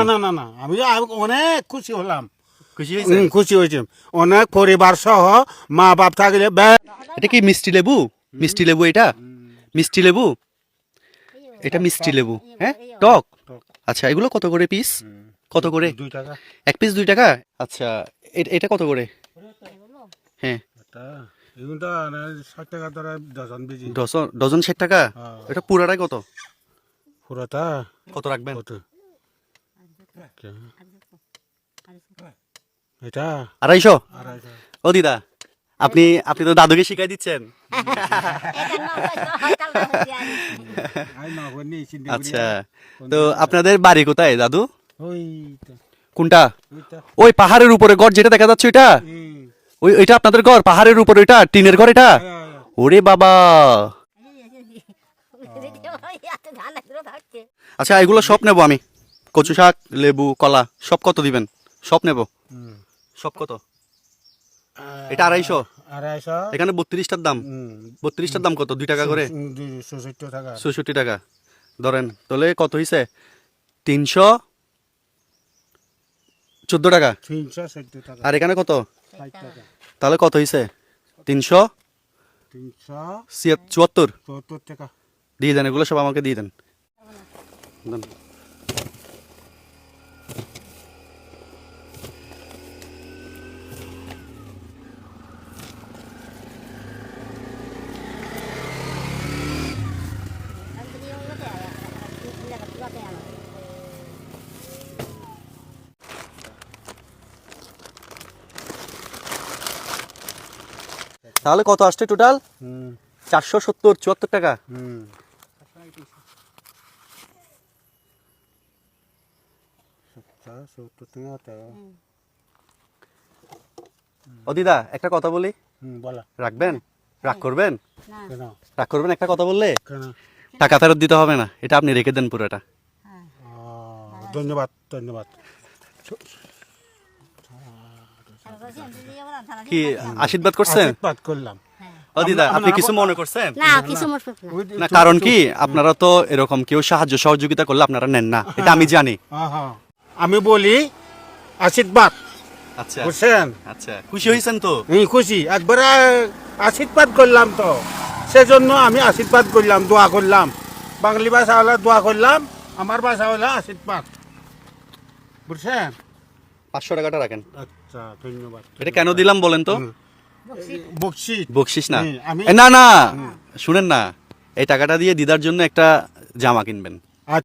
না না না আমি অনেক খুশি হলাম, খুশি হয়েছে? খুশি হয়েছে অনেক, পরিবার সহ মা বাপ থাকলে এটা কি মিষ্টি লেবু? মিষ্টি লেবু এটা? মিষ্টি লেবু? এটা মিষ্টি লেবু, হ্যাঁ টক। আচ্ছা এগুলো কত করে পিস? কত করে? 2 টাকা। এক পিস 2 টাকা? আচ্ছা এটা কত করে? হ্যাঁ এগুলো তো 60 টাকা ধরে ডজন বেজি। ডজন, ডজন 60 টাকা? এটা পুরাটাই কত? পুরোটা কত রাখবেন? কত এটা 250? 250। ও দিদা, আপনি আপনি তো দাদুকে শিখাই দিচ্ছেন। আচ্ছা তো আপনাদের বাড়ি কোথায় দাদু? কোনটা? ওই পাহাড়ের উপরে ঘর যেটা দেখা যাচ্ছে ওইটা? ওইটা আপনাদের ঘর পাহাড়ের উপরে, ওইটা টিনের ঘর এটা? ওরে বাবা। আচ্ছা এগুলো সব নেবো আমি, কচু শাক, লেবু, কলা সব কত দিবেন? সব নেব, সব কত? এটা 250? 250। এখানে 32টার দাম। 32টার দাম কত? 2 টাকা করে? 66 টাকা। 66 টাকা ধরেন, তাহলে কত হয়েছে? 314 টাকা। 314 টাকা। আর এখানে কত? 60 টাকা। তাহলে কত হয়েছে? 374 টাকা। দিয়ে দেন, এগুলো সব আমাকে দিয়ে দেন। দেন। তাহলে কত আসছে টোটাল? 474 টাকা। ও দিদা একটা কথা বলি, রাখবেন? রাগ করবেন? রাগ করবেন একটা কথা বললে? টাকা ফেরত দিতে হবে না, এটা আপনি রেখে দেন পুরোটা। ধন্যবাদ ধন্যবাদ। কি আশীর্বাদ করছেন? আশীর্বাদ করলাম। ও দিদা আপনি কিছু মনে করছেন না কিছু না? কারণ কি আপনারা তো এরকম কেউ সাহায্য সহযোগিতা করলে আপনারা নেন না, এটা আমি জানি। আমি বলি আশীর্বাদ, আচ্ছা বুঝছেন? আচ্ছা খুশি হয়েছেন তো? খুশি, একবারে আশীর্বাদ করলাম তো, সেজন্য আমি আশীর্বাদ করলাম, দোয়া করলাম। বাঙালি ভাষা হলে দোয়া করলাম, আমার ভাষা হলে আশীর্বাদ, বুঝছেন? 500 টাকাটা রাখেন। আচ্ছা ধন্যবাদ। এটা কেন দিলাম বলেন তো? বকশিশ। বকশিস না? আমি না না শুনেন না, এই টাকাটা দিয়ে দিদার জন্য একটা জামা কিনবেন।